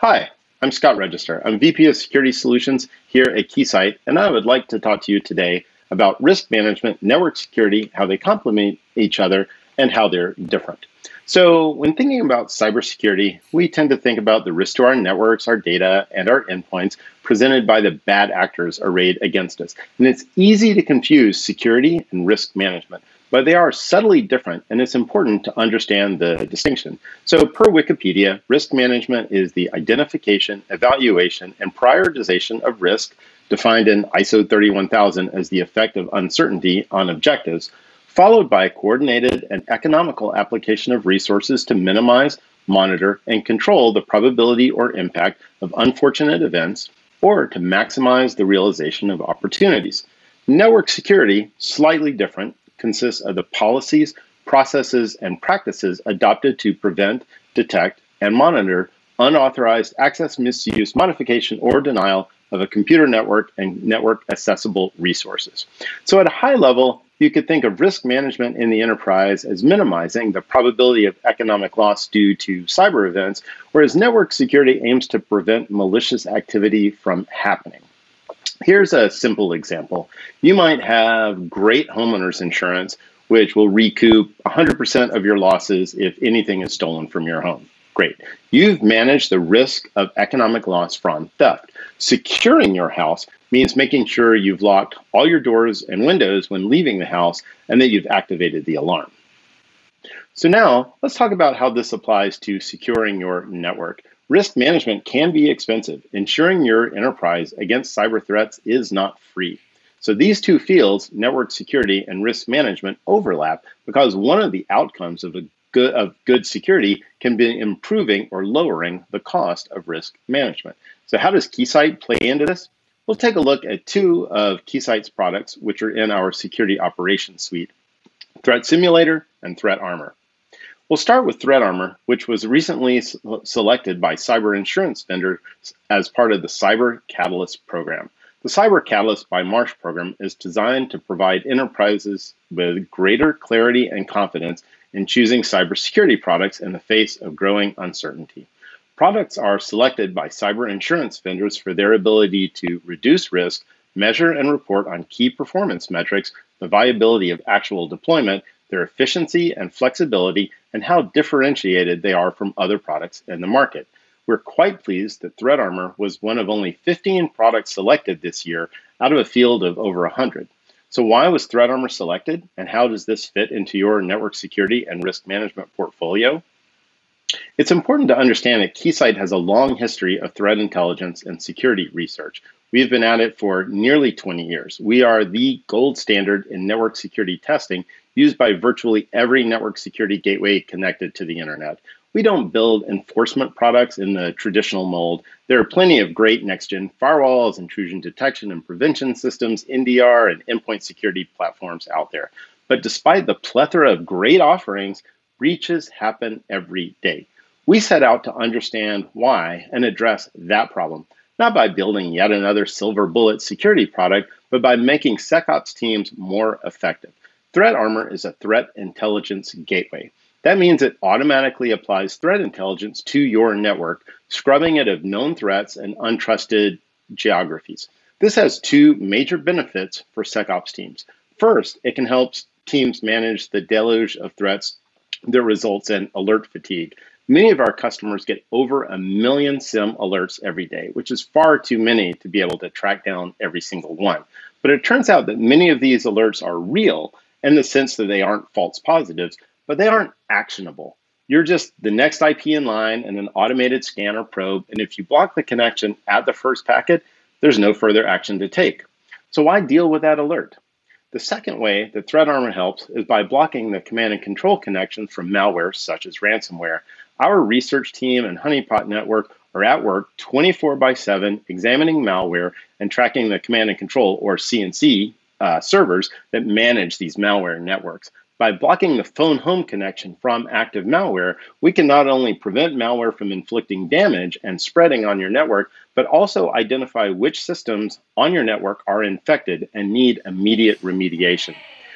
Hi, I'm Scott Register. I'm VP of Security Solutions here at Keysight, and I would like to talk to you today about risk management, network security, how they complement each other, and how they're different. So when thinking about cybersecurity, we tend to think about the risk to our networks, our data, and our endpoints presented by the bad actors arrayed against us. And it's easy to confuse security and risk management, but they are subtly different, and it's important to understand the distinction. So per Wikipedia, risk management is the identification, evaluation, and prioritization of risk, defined in ISO 31000 as the effect of uncertainty on objectives, followed by coordinated and economical application of resources to minimize, monitor, and control the probability or impact of unfortunate events, or to maximize the realization of opportunities. Network security, slightly different, consists of the policies, processes, and practices adopted to prevent, detect, and monitor unauthorized access, misuse, modification, or denial of a computer network and network accessible resources. So at a high level, you could think of risk management in the enterprise as minimizing the probability of economic loss due to cyber events, whereas network security aims to prevent malicious activity from happening. Here's a simple example. You might have great homeowners insurance, which will recoup 100% of your losses if anything is stolen from your home. Great. You've managed the risk of economic loss from theft. Securing your house means making sure you've locked all your doors and windows when leaving the house and that you've activated the alarm. So now let's talk about how this applies to securing your network. Risk management can be expensive. Ensuring your enterprise against cyber threats is not free. So these two fields, network security and risk management, overlap because one of the outcomes of good security can be improving or lowering the cost of risk management. So how does Keysight play into this? We'll take a look at two of Keysight's products, which are in our security operations suite, Threat Simulator and Threat Armor. We'll start with Threat Armor, which was recently selected by cyber insurance vendors as part of the Cyber Catalyst program. The Cyber Catalyst by Marsh program is designed to provide enterprises with greater clarity and confidence in choosing cybersecurity products in the face of growing uncertainty. Products are selected by cyber insurance vendors for their ability to reduce risk, measure and report on key performance metrics, the viability of actual deployment, their efficiency and flexibility, and how differentiated they are from other products in the market. We're quite pleased that Threat Armor was one of only 15 products selected this year out of a field of over 100. So why was Threat Armor selected, and how does this fit into your network security and risk management portfolio? It's important to understand that Keysight has a long history of threat intelligence and security research. We've been at it for nearly 20 years. We are the gold standard in network security testing used by virtually every network security gateway connected to the internet. We don't build enforcement products in the traditional mold. There are plenty of great next-gen firewalls, intrusion detection and prevention systems, NDR, and endpoint security platforms out there. But despite the plethora of great offerings, breaches happen every day. We set out to understand why and address that problem, not by building yet another silver bullet security product, but by making SecOps teams more effective. Threat Armor is a threat intelligence gateway. That means it automatically applies threat intelligence to your network, scrubbing it of known threats and untrusted geographies. This has two major benefits for SecOps teams. First, it can help teams manage the deluge of threats that results in alert fatigue. Many of our customers get over 1 million SIM alerts every day, which is far too many to be able to track down every single one. But it turns out that many of these alerts are real in the sense that they aren't false positives, but they aren't actionable. You're just the next IP in line and an automated scan or probe, and if you block the connection at the first packet, there's no further action to take. So why deal with that alert? The second way that Threat Armor helps is by blocking the command and control connections from malware such as ransomware. Our research team and honeypot network are at work 24/7 examining malware and tracking the command and control, or CNC, servers that manage these malware networks. By blocking the phone home connection from active malware, we can not only prevent malware from inflicting damage and spreading on your network, but also identify which systems on your network are infected and need immediate remediation.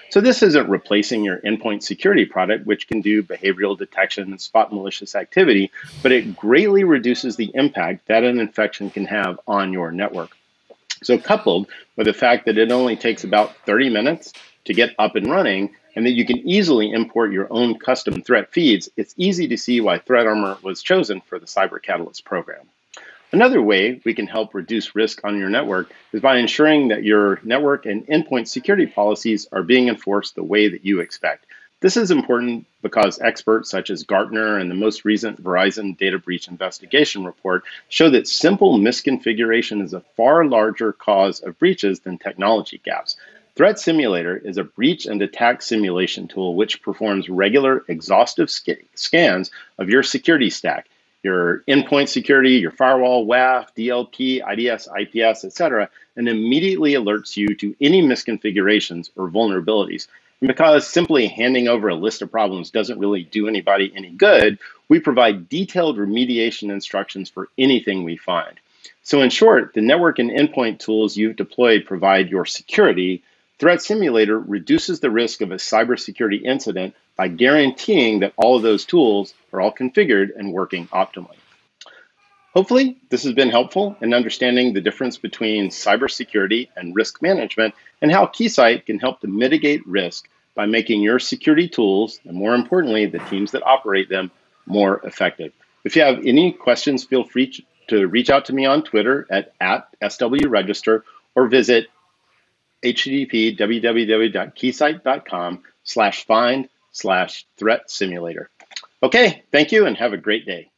So this isn't replacing your endpoint security product, which can do behavioral detection and spot malicious activity, but it greatly reduces the impact that an infection can have on your network. So coupled with the fact that it only takes about 30 minutes to get up and running, and that you can easily import your own custom threat feeds, it's easy to see why ThreatArmor was chosen for the Cyber Catalyst program. Another way we can help reduce risk on your network is by ensuring that your network and endpoint security policies are being enforced the way that you expect. This is important because experts such as Gartner and the most recent Verizon data breach investigation report show that simple misconfiguration is a far larger cause of breaches than technology gaps. Threat Simulator is a breach and attack simulation tool which performs regular, exhaustive scans of your security stack, your endpoint security, your firewall, WAF, DLP, IDS, IPS, etc., and immediately alerts you to any misconfigurations or vulnerabilities. And because simply handing over a list of problems doesn't really do anybody any good, we provide detailed remediation instructions for anything we find. So in short, the network and endpoint tools you've deployed provide your security. Threat Simulator reduces the risk of a cybersecurity incident by guaranteeing that all of those tools are all configured and working optimally. Hopefully, this has been helpful in understanding the difference between cybersecurity and risk management and how Keysight can help to mitigate risk by making your security tools, and more importantly, the teams that operate them, more effective. If you have any questions, feel free to reach out to me on Twitter at @SWRegister or visit http://www.keysight.com/find/threat simulator. Okay, thank you and have a great day.